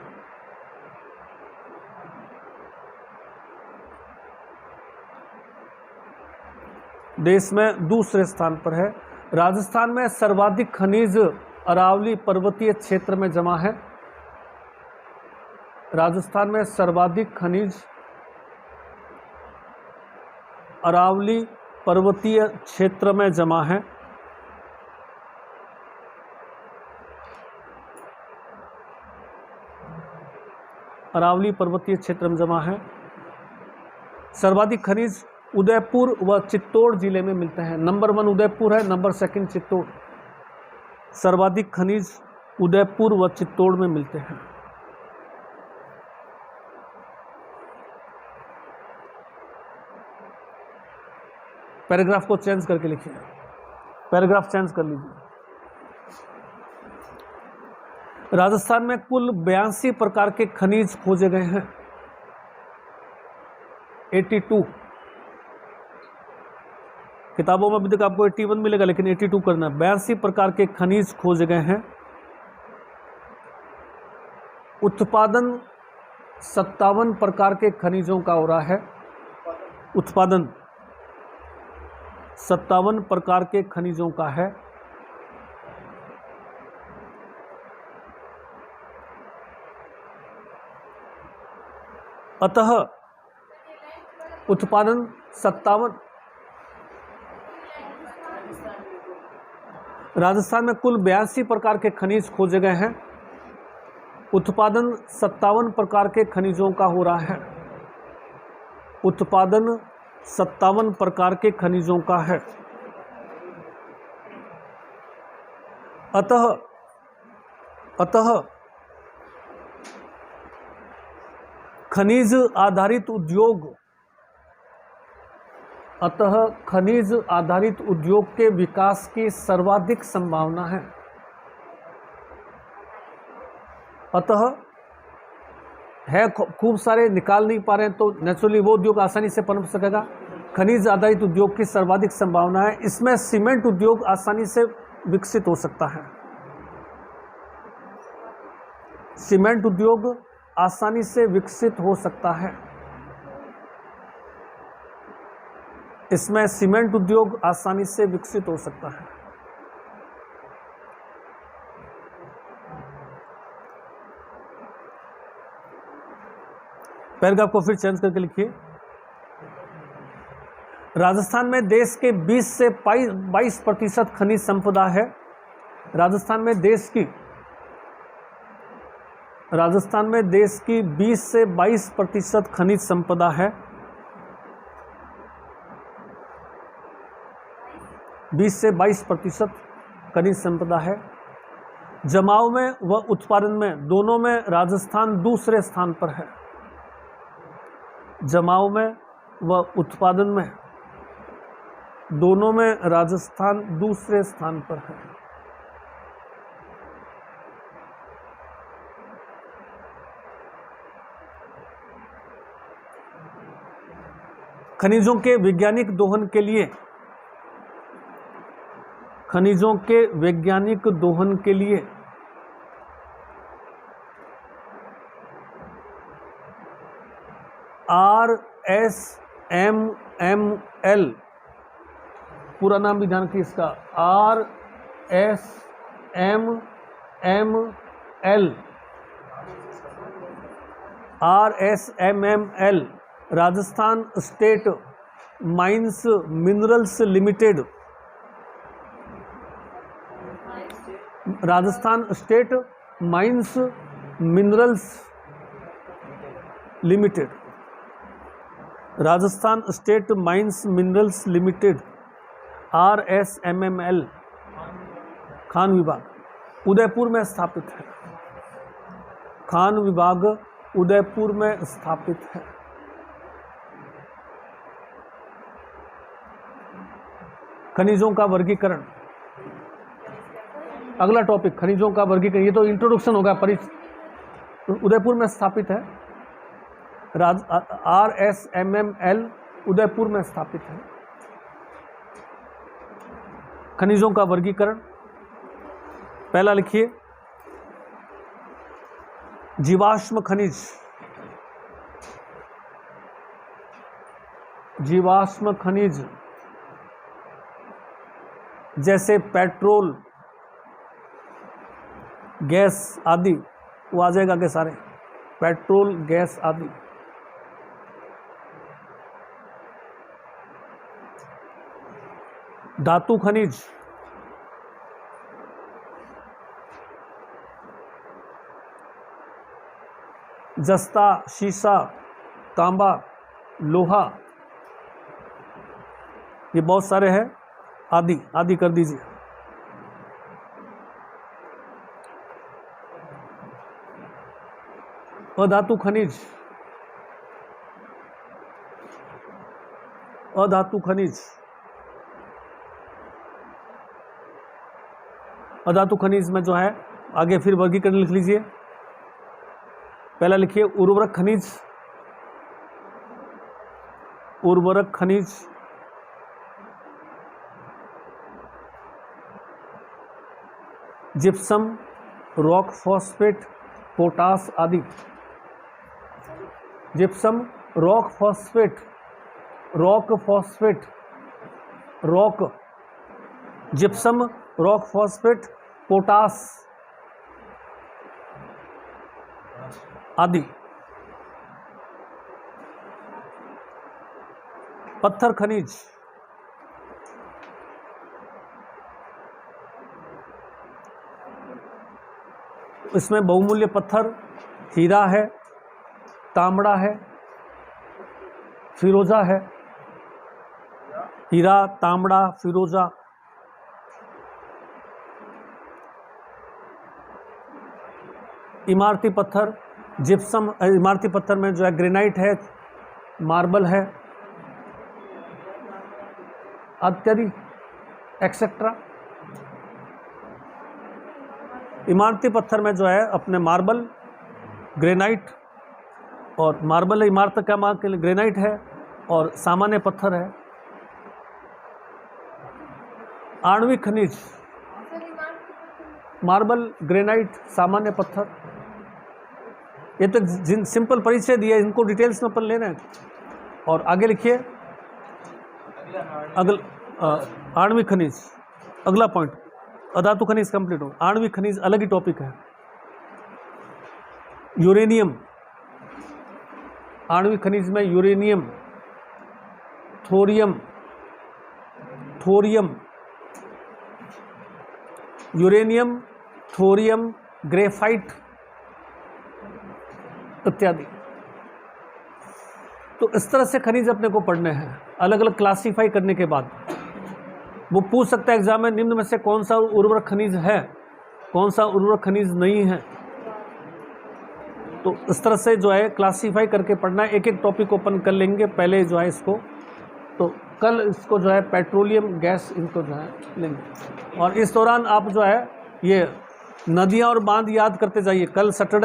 देश में दूसरे स्थान पर है। राजस्थान में सर्वाधिक खनिज अरावली पर्वतीय क्षेत्र में जमा है। राजस्थान में सर्वाधिक खनिज अरावली पर्वतीय क्षेत्र में जमा है। अरावली पर्वतीय क्षेत्र में जमा है। सर्वाधिक खनिज उदयपुर व चित्तौड़ जिले में मिलते हैं। नंबर 1 उदयपुर है, नंबर 2 चित्तौड़। सर्वाधिक खनिज उदयपुर व चित्तौड़ में मिलते हैं। पैराग्राफ को चेंज करके लिखिए, पैराग्राफ चेंज कर लीजिए। राजस्थान में कुल 82 प्रकार के खनिज खोजे गए हैं। 82, किताबों में अभी तक आपको 81 मिलेगा, लेकिन 82 करना है। 82 प्रकार के खनिज खोजे गए हैं। उत्पादन 57 प्रकार के खनिजों का हो रहा है। उत्पादन 57 प्रकार के खनिजों का है। अतः उत्पादन 57, राजस्थान में कुल 82 प्रकार के खनिज खोजे गए हैं। उत्पादन 57 प्रकार के खनिजों का हो रहा है। उत्पादन 57 प्रकार के खनिजों का है। अतः खनिज आधारित उद्योग, अतः खनिज आधारित उद्योग के विकास की सर्वाधिक संभावना है। अतः है खूब सारे, निकाल नहीं पा रहे हैं, तो नेचुरली वो उद्योग आसानी से पनप सकेगा। खनिज आधारित उद्योग की सर्वाधिक संभावना है। इसमें सीमेंट उद्योग आसानी से विकसित हो सकता है। सीमेंट उद्योग आसानी से विकसित हो सकता है। इसमें सीमेंट उद्योग आसानी से विकसित हो सकता है। पैराग्राफ को फिर चेंज करके लिखिए। राजस्थान में देश के 20 से 22% खनिज संपदा है। राजस्थान में देश की 20 से 22% खनिज संपदा है। 20 से 22% खनिज संपदा है। जमाव में व उत्पादन में दोनों में राजस्थान दूसरे स्थान पर है। जमाव में व उत्पादन में दोनों में राजस्थान दूसरे स्थान पर है। खनिजों के वैज्ञानिक दोहन के लिए RSMML, पूरा नाम भी ध्यान रखिए इसका, RSMML Rajasthan state mines minerals limited, Rajasthan state mines minerals limited, Rajasthan state mines minerals limited RSMML Khan विभाग उदयपुर में स्थापित है। खान विभाग उदयपुर में स्थापित है। खनिजों का वर्गीकरण, अगला टॉपिक खनिजों का वर्गीकरण। ये तो इंट्रोडक्शन होगा। उदयपुर में स्थापित है। RSMML उदयपुर में स्थापित है। खनिजों का वर्गीकरण, पहला लिखिए जीवाश्म खनिज। जीवाश्म खनिज जैसे पेट्रोल, गैस आदि, वो आ जाएगा के सारे, पेट्रोल, गैस आदि। धातु खनिज, जस्ता, शीशा, तांबा, लोहा, ये बहुत सारे हैं। आदि आदि कर दीजिए। अधातु खनिज, अधातु खनिज, अधातु खनिज में जो है आगे फिर वर्गीकरण लिख लीजिए। पहला लिखिए उर्वरक खनिज, उर्वरक खनिज, जिप्सम, रॉक फॉस्फेट, पोटास आदि। Gypsum, rock phosphate, rock phosphate, rock, gypsum, rock phosphate, potash आदि। पत्थर खनिज, इसमें बहुमूल्य पत्थर हीरा है, तांबड़ा है, फिरोजा है। हीरा, तांबड़ा, फिरोजा। इमारती पत्थर, जिप्सम, इमारती पत्थर में जो है ग्रेनाइट है, मार्बल है, इत्यादि एक्सेट्रा। इमारती पत्थर में जो है अपने मार्बल, ग्रेनाइट, और मार्बल इमारत का मार्बल ग्रेनाइट है और सामान्य पत्थर है। आणविक खनिज मार्बल, ग्रेनाइट, सामान्य पत्थर, ये तो जिन सिंपल परिचय दिया, इनको डिटेल्स में अपन ले रहे हैं। और आगे लिखिए आणविक खनिज, अगला पॉइंट, अधातु खनिज कंप्लीट हो, आणविक खनिज अलग ही टॉपिक है। यूरेनियम, आणविक खनिज में uranium, thorium, uranium, thorium, graphite इत्यादि। तो इस तरह से खनिज अपने को पढ़ने हैं, अलग अलग क्लासीफाई करने के बाद। वो पूछ सकता है एग्जाम में, निम्न में से कौन सा उर्वरक खनिज है, कौन सा उर्वरक खनिज नहीं है। तो इस तरह से जो है क्लासीफाई करके पढ़ना है। एक एक टॉपिक ओपन कर लेंगे पहले जो है इसको, तो कल इसको जो है पेट्रोलियम गैस इनको जो है लेंगे। और इस दौरान आप जो है ये नदियाँ और बांध याद करते जाइए। कल सैटरडे